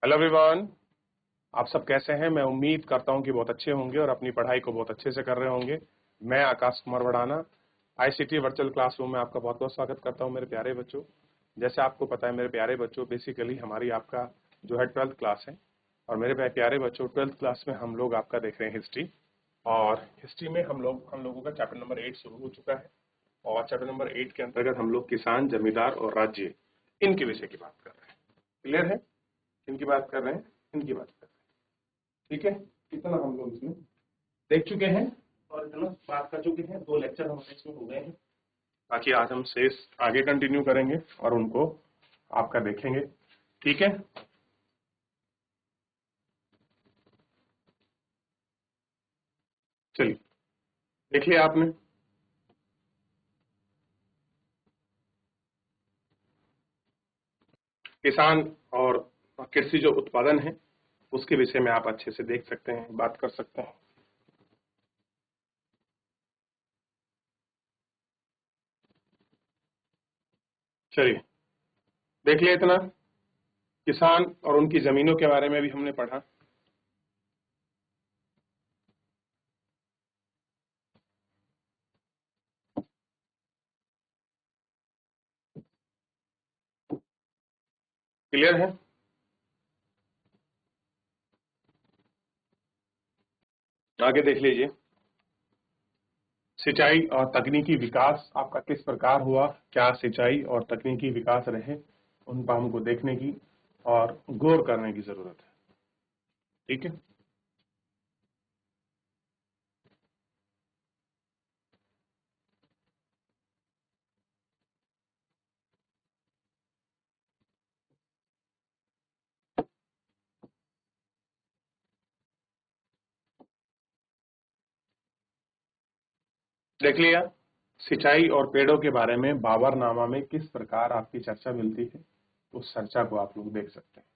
Hello everyone. आप सब कैसे हैं? मैं उम्मीद करता हूं कि बहुत अच्छे होंगे और अपनी पढ़ाई को बहुत अच्छे से कर रहे होंगे। मैं Akash Kumar वड़ाना ICT virtual classroom में आपका बहुत बहुत स्वागत करता हूं मेरे प्यारे बच्चों। जैसे आपको पता है मेरे प्यारे बच्चों, बेसिकली हमारी आपका जो है 12th क्लास है और मेरे प्यारे बच्चों 12th क्लास में हम लोग आपका देख रहे हैं हिस्ट्री। और हिस्ट्री में हम लोगों का चैप्टर नंबर 8 शुरू हो चुका है और चैप्टर नंबर 8 के अंतर्गत हम लोग किसान, जमींदार और राज्य इनके विषय की बात कर रहे हैं। क्लियर है? इनकी बात कर रहे हैं, इनकी बात कर रहे हैं। ठीक है, कितना हम लोग इसमें देख चुके हैं और इतना बात कर चुके हैं। 2 लेक्चर हमारे इसमें हो गए हैं। बाकी आज हम शेष आगे कंटिन्यू करेंगे और उनको आपका देखेंगे। ठीक है, चलिए देख लिया आपने। किसान और कृषि जो उत्पादन है उसके विषय में आप अच्छे से देख सकते हैं, बात कर सकते हैं। चलिए देख लिया इतना। किसान और उनकी जमीनों के बारे में भी हमने पढ़ा। क्लियर है? आगे देख लीजिए। सिंचाई और तकनीकी विकास आपका किस प्रकार हुआ, क्या सिंचाई और तकनीकी विकास रहे, उन पर हमको देखने की और गौर करने की जरूरत है। ठीक है, देख लिया। सिंचाई और पेड़ों के बारे में बाबरनामा में किस प्रकार आपकी चर्चा मिलती है, उस चर्चा को आप लोग देख सकते हैं।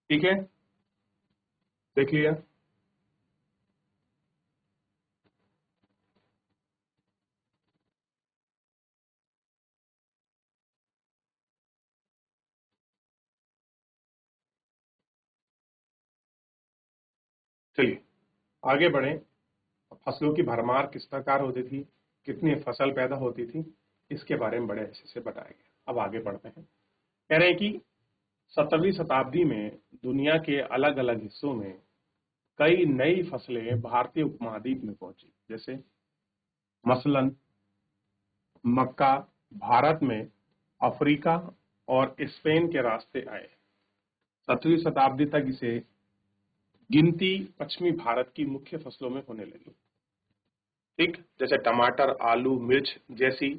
ठीक है, देख लिया। चलिए आगे बढ़े। फसलों की भरमार किस प्रकार होती थी, कितनी फसल पैदा होती थी, इसके बारे में बड़े अच्छे से बताया गया। अब आगे बढ़ते हैं। कह रहे हैं कि 17वीं शताब्दी में दुनिया के अलग अलग हिस्सों में कई नई फसलें भारतीय उपमहाद्वीप में पहुंची। जैसे मसलन मक्का भारत में अफ्रीका और स्पेन के रास्ते आए। 7वीं शताब्दी तक इसे गिनती पश्चिमी भारत की मुख्य फसलों में होने लगी। ठीक, जैसे टमाटर, आलू, मिर्च जैसी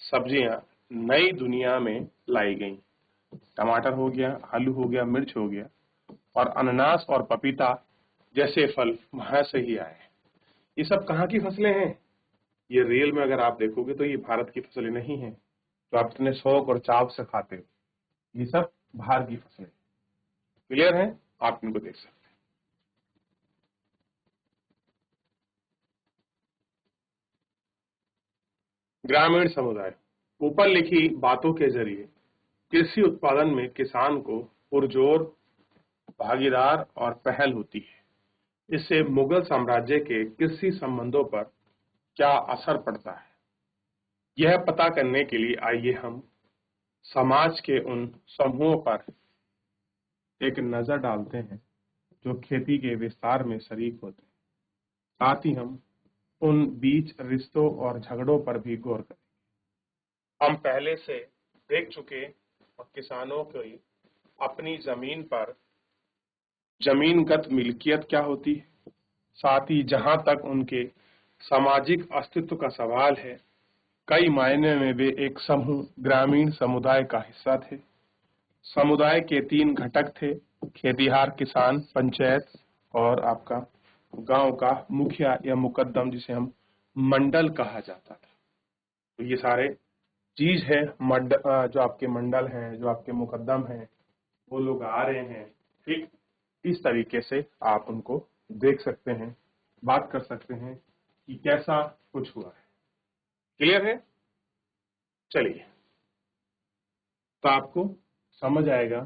सब्जियां नई दुनिया में लाई गई। टमाटर हो गया, आलू हो गया, मिर्च हो गया और अनानास और पपीता जैसे फल वहां से ही आए। ये सब कहाँ की फसलें हैं? ये रियल में अगर आप देखोगे तो ये भारत की फसलें नहीं है जो आप इतने शौक और चाव से खाते हो। ये सब बाहर की फसलें। क्लियर है? आप इनको देख सकते हैं। ग्रामीण समुदाय ऊपर लिखी बातों के जरिए कृषि उत्पादन में किसान को पुरजोर भागीदार और पहल होती है। इससे मुगल साम्राज्य के कृषि संबंधों पर क्या असर पड़ता है, यह पता करने के लिए आइए हम समाज के उन समूहों पर एक नजर डालते हैं जो खेती के विस्तार में शरीक होते हैं। साथ ही हम उन बीच रिश्तों और झगड़ों पर भी गौर करें। हम पहले से देख चुके और किसानों की अपनी जमीन पर जमीनगत मिल्कियत क्या होती है। साथ ही जहां तक उनके सामाजिक अस्तित्व का सवाल है, कई मायने में वे एक समूह ग्रामीण समुदाय का हिस्सा थे। समुदाय के 3 घटक थे: खेतिहार, किसान, पंचायत और आपका गांव का मुखिया या मुकद्दम, जिसे हम मंडल कहा जाता था। तो ये सारे चीज है। जो आपके मंडल हैं, जो आपके मुकद्दम हैं, वो लोग आ रहे हैं। ठीक, इस तरीके से आप उनको देख सकते हैं, बात कर सकते हैं कि कैसा कुछ हुआ है। क्लियर है? चलिए, तो आपको समझ आएगा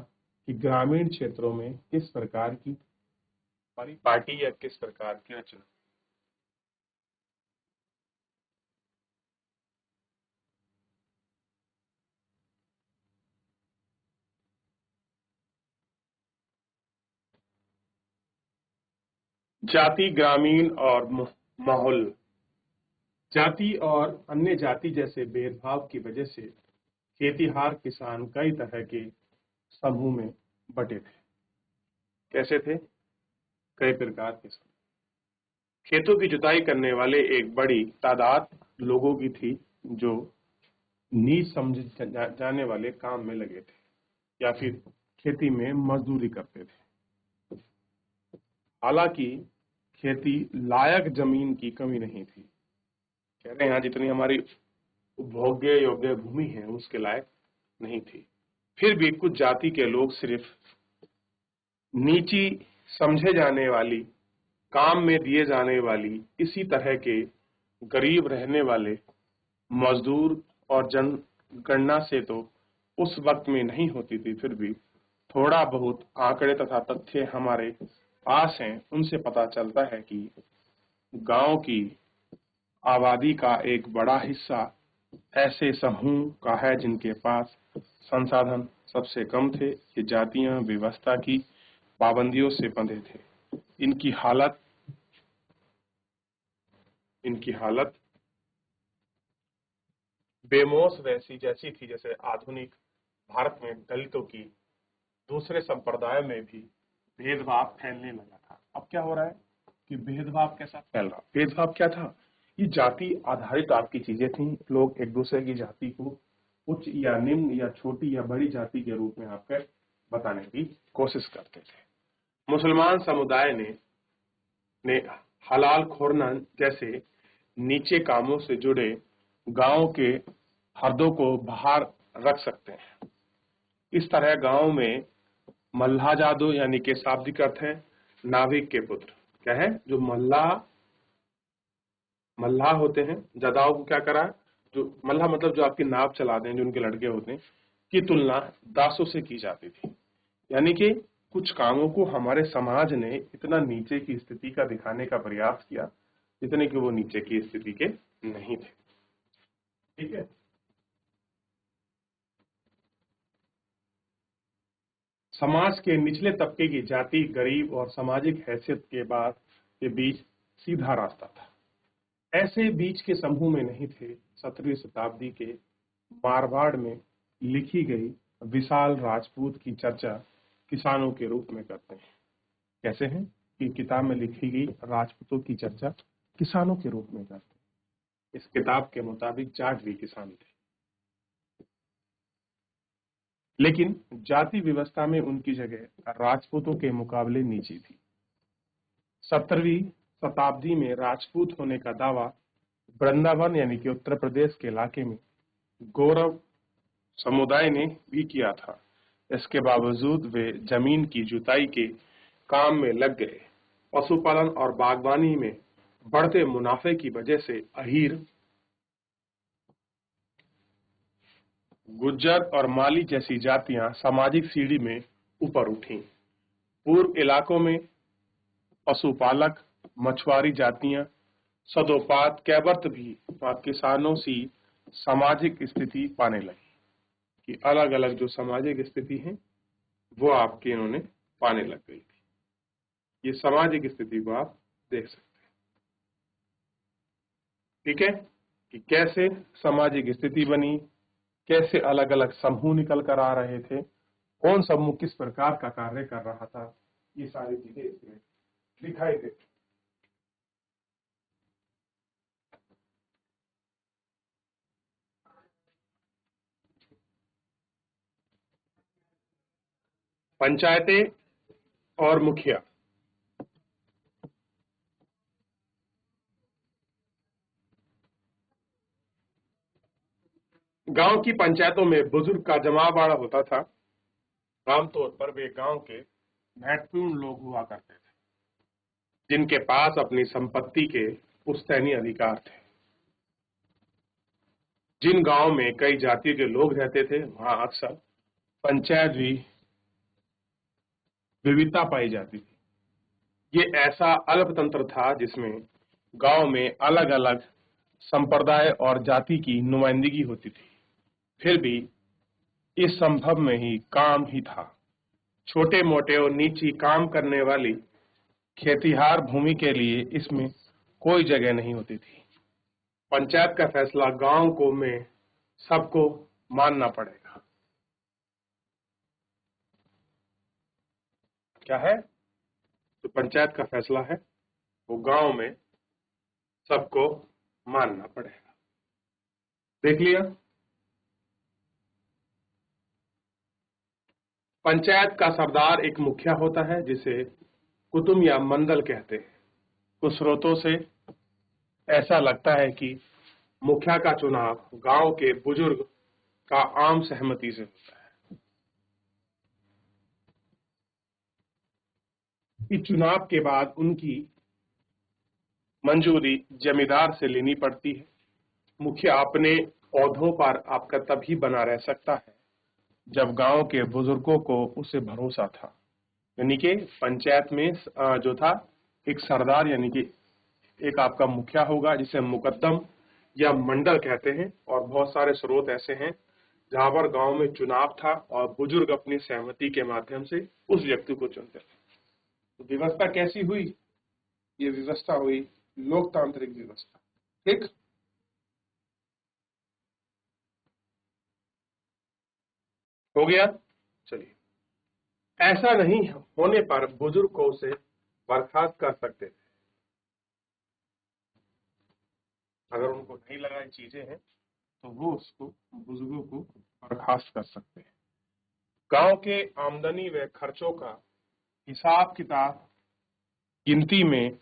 कि ग्रामीण क्षेत्रों में किस प्रकार की परिपाटी या किस प्रकार की रचना। जाति, ग्रामीण और माहौल। जाति और अन्य जाति जैसे भेदभाव की वजह से खेतीहार किसान कई तरह के समूह में बटे थे। कैसे थे? कई प्रकार के समूह। खेतों की जुताई करने वाले एक बड़ी तादाद लोगों की थी जो नीच समझे जाने वाले काम में लगे थे या फिर खेती में मजदूरी करते थे। हालांकि खेती लायक जमीन की कमी नहीं थी। कह रहे हैं यहाँ जितनी हमारी उपभोग्य योग्य भूमि है उसके लायक नहीं थी। फिर भी कुछ जाति के लोग सिर्फ नीची समझे जाने वाली, काम में दिए जाने वाली, इसी तरह के गरीब रहने वाले मजदूर और जनगणना से तो उस वक्त में नहीं होती थी, फिर भी थोड़ा बहुत आंकड़े तथा तथ्य हमारे पास हैं, उनसे पता चलता है कि गांव की आबादी का एक बड़ा हिस्सा ऐसे समूह का है जिनके पास संसाधन सबसे कम थे। ये जातियां व्यवस्था की पाबंदियों से बंधे थे। इनकी हालत बेमौस वैसी जैसी थी जैसे आधुनिक भारत में दलितों की दूसरे संप्रदायों में भी भेदभाव फैलने लगा था। अब क्या हो रहा है कि भेदभाव कैसा फैल रहा? भेदभाव क्या था? ये जाति आधारित आपकी चीजें थी। लोग एक दूसरे की जाति को उच्च या निम्न या छोटी या बड़ी जाति के रूप में आपके बताने की कोशिश करते थे। मुसलमान समुदाय ने हलाल खोरना जैसे नीचे कामों से जुड़े गांव के हर्दों को बाहर रख सकते हैं। इस तरह गांव में मल्लाह जादू यानी कि शाब्दिक अर्थ है नाविक के पुत्र। क्या है? जो मल्लाह होते हैं, जादाओं को क्या करा? जो मल्लाह मतलब जो आपकी नाव चलाते हैं, जो उनके लड़के होते हैं, की तुलना दासों से की जाती थी। यानी कि कुछ कामों को हमारे समाज ने इतना नीचे की स्थिति का दिखाने का प्रयास किया जितने कि वो नीचे की स्थिति के नहीं थे। ठीक है। समाज के निचले तबके की जाति, गरीब और सामाजिक हैसियत के बीच सीधा रास्ता था। ऐसे बीच के समूह में नहीं थे। 17वीं शताब्दी के मारवाड़ में लिखी गई विशाल राजपूत की चर्चा किसानों के रूप में करते हैं। कैसे हैं कि किताब में लिखी गई राजपूतों की चर्चा किसानों के रूप में करते हैं। इस किताब के मुताबिक जाट भी किसान थे, लेकिन जाति व्यवस्था में उनकी जगह राजपूतों के मुकाबले नीची थी। 17वीं शताब्दी में राजपूत होने का दावा वृंदावन यानी कि उत्तर प्रदेश के इलाके में गौरव समुदाय ने भी किया था। इसके बावजूद वे जमीन की जुताई के काम में लग गए। पशुपालन और बागवानी में बढ़ते मुनाफे की वजह से अहीर, गुज्जर और माली जैसी जातियां सामाजिक सीढ़ी में ऊपर उठी। पूर्व इलाकों में पशुपालक, मछुआरी जातियां सदोपात कैवर्त भी किसानों सी सामाजिक स्थिति पाने लगी। कि अलग अलग जो सामाजिक स्थिति है वो आपके इन्होंने पाने लग गई थी। ये सामाजिक स्थिति को आप देख सकते हैं। ठीक है कि कैसे सामाजिक स्थिति बनी, कैसे अलग अलग समूह निकल कर आ रहे थे, कौन समूह किस प्रकार का कार्य कर रहा था, ये सारी चीजें इसमें दिखाई देती। पंचायतें और मुखिया। गांव की पंचायतों में बुजुर्ग का जमावड़ा होता था। आमतौर पर वे गांव के महत्वपूर्ण लोग हुआ करते थे जिनके पास अपनी संपत्ति के पुश्तैनी अधिकार थे। जिन गांव में कई जातियों के लोग रहते थे वहां अक्सर पंचायत भी विविधता पाई जाती थी। ये ऐसा अल्पतंत्र था जिसमें गांव में अलग अलग संप्रदाय और जाति की नुमाइंदगी होती थी। फिर भी इस संभव में ही काम ही था। छोटे मोटे और नीची काम करने वाली खेतिहार भूमि के लिए इसमें कोई जगह नहीं होती थी। पंचायत का फैसला गांव को में सबको मानना पड़ेगा। क्या है? तो पंचायत का फैसला है वो गांव में सबको मानना पड़ेगा। देख लिया। पंचायत का सरदार एक मुखिया होता है जिसे कुतुम या मंडल कहते हैं। कुछ स्रोतों से ऐसा लगता है कि मुखिया का चुनाव गांव के बुजुर्ग का आम सहमति से होता है। इस चुनाव के बाद उनकी मंजूरी जमींदार से लेनी पड़ती है। मुखिया अपने ओहदों पर आपका तभी बना रह सकता है जब गांव के बुजुर्गों को उसे भरोसा था। यानी कि पंचायत में जो था एक सरदार यानी कि एक आपका मुखिया होगा जिसे मुकद्दम या मंडल कहते हैं। और बहुत सारे स्रोत ऐसे हैं जहां पर गांव में चुनाव था और बुजुर्ग अपनी सहमति के माध्यम से उस व्यक्ति को चुनते थे। तो व्यवस्था कैसी हुई? ये व्यवस्था हुई लोकतांत्रिक व्यवस्था। ठीक। हो गया। चलिए, ऐसा नहीं होने पर बुजुर्ग को उसे बर्खास्त कर सकते थे। अगर उनको नहीं लगा ये चीजें हैं तो वो उसको बुजुर्गों को बर्खास्त कर सकते हैं। गांव के आमदनी व खर्चों का हिसाब किताब गिनती में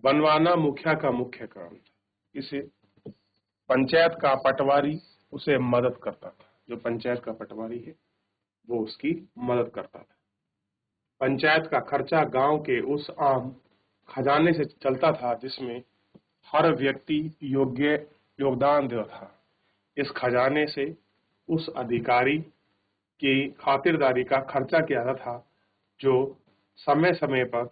बनवाना मुखिया का मुख्य काम था। इसे पंचायत का पटवारी उसे मदद करता था। जो पंचायत का पटवारी है वो उसकी मदद करता था। पंचायत का खर्चा गांव के उस आम खजाने से चलता था जिसमें हर व्यक्ति योग्य योगदान देता था। इस खजाने से उस अधिकारी की खातिरदारी का खर्चा किया जाता था जो समय समय पर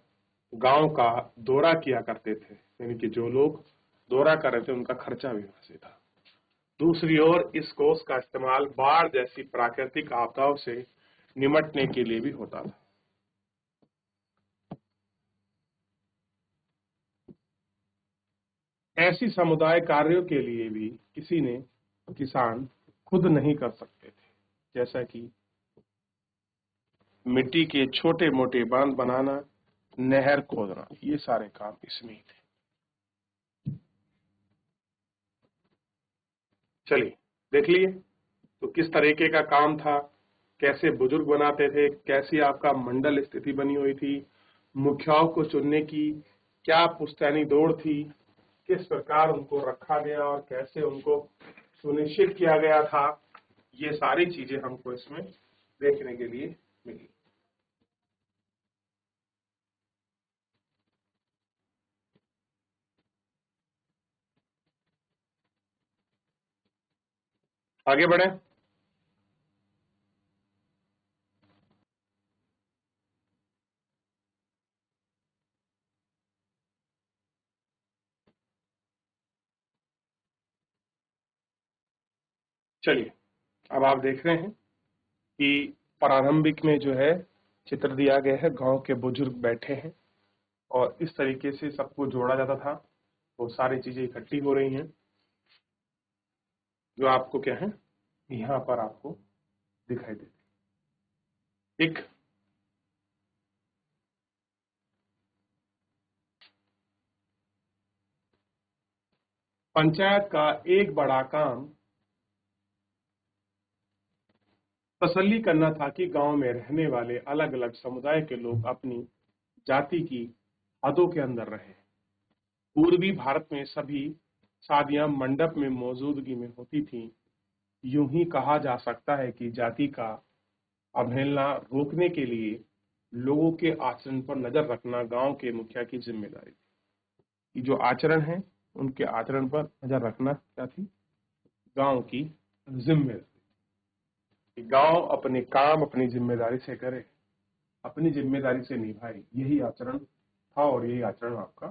गांव का दौरा किया करते थे। यानी कि जो लोग दौरा कर रहे थे उनका खर्चा भी वहां से था। दूसरी ओर इस कोष का इस्तेमाल बाढ़ जैसी प्राकृतिक आपदाओं से निमटने के लिए भी होता था। ऐसी समुदाय कार्यों के लिए भी किसान खुद नहीं कर सकते थे, जैसा कि मिट्टी के छोटे मोटे बांध बनाना, नहर खोदना, ये सारे काम इसमें ही थे। चलिए देख लिए तो किस तरीके का काम था, कैसे बुजुर्ग बनाते थे, कैसी आपका मंडल स्थिति बनी हुई थी, मुखियाओं को चुनने की क्या पुश्तैनी दौड़ थी, किस प्रकार उनको रखा गया और कैसे उनको सुनिश्चित किया गया था। ये सारी चीजें हमको इसमें देखने के लिए मिली। आगे बढ़े। चलिए, अब आप देख रहे हैं कि प्रारंभिक में जो है चित्र दिया गया है, गांव के बुजुर्ग बैठे हैं और इस तरीके से सबको जोड़ा जाता था। वो सारी चीजें इकट्ठी हो रही हैं जो आपको क्या है यहाँ पर आपको दिखाई देती। एक पंचायत का एक बड़ा काम तसल्ली करना था कि गांव में रहने वाले अलग अलग समुदाय के लोग अपनी जाति की हदों के अंदर रहे। पूर्वी भारत में सभी शादियां मंडप में मौजूदगी में होती थीं। यूं ही कहा जा सकता है कि जाति का अवहेलना रोकने के लिए लोगों के आचरण पर नजर रखना गांव के मुखिया की जिम्मेदारी थी। जो आचरण है उनके आचरण पर नजर रखना क्या थी? गांव की जिम्मेदारी। गांव अपने काम अपनी जिम्मेदारी से करे। अपनी जिम्मेदारी से निभाई, यही आचरण था और यही आचरण आपका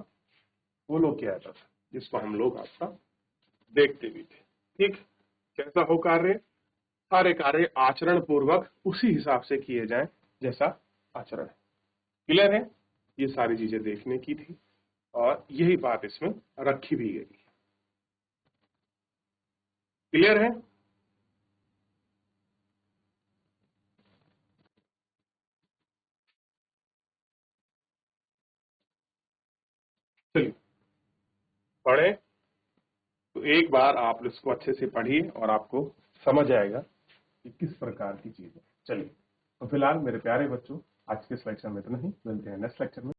फॉलो किया जाता था, जिसको हम लोग आपका देखते भी थे। ठीक, कैसा हो कार्य? सारे कार्य आचरण पूर्वक उसी हिसाब से किए जाएं जैसा आचरण है। क्लियर है? ये सारी चीजें देखने की थी और यही बात इसमें रखी भी गई। क्लियर है? चलिए पढ़े, तो एक बार आप इसको अच्छे से पढ़िए और आपको समझ आएगा कि किस प्रकार की चीज है। चलिए, तो फिलहाल मेरे प्यारे बच्चों, आज के इस लेक्चर में इतना ही, मिलते हैं नेक्स्ट लेक्चर में।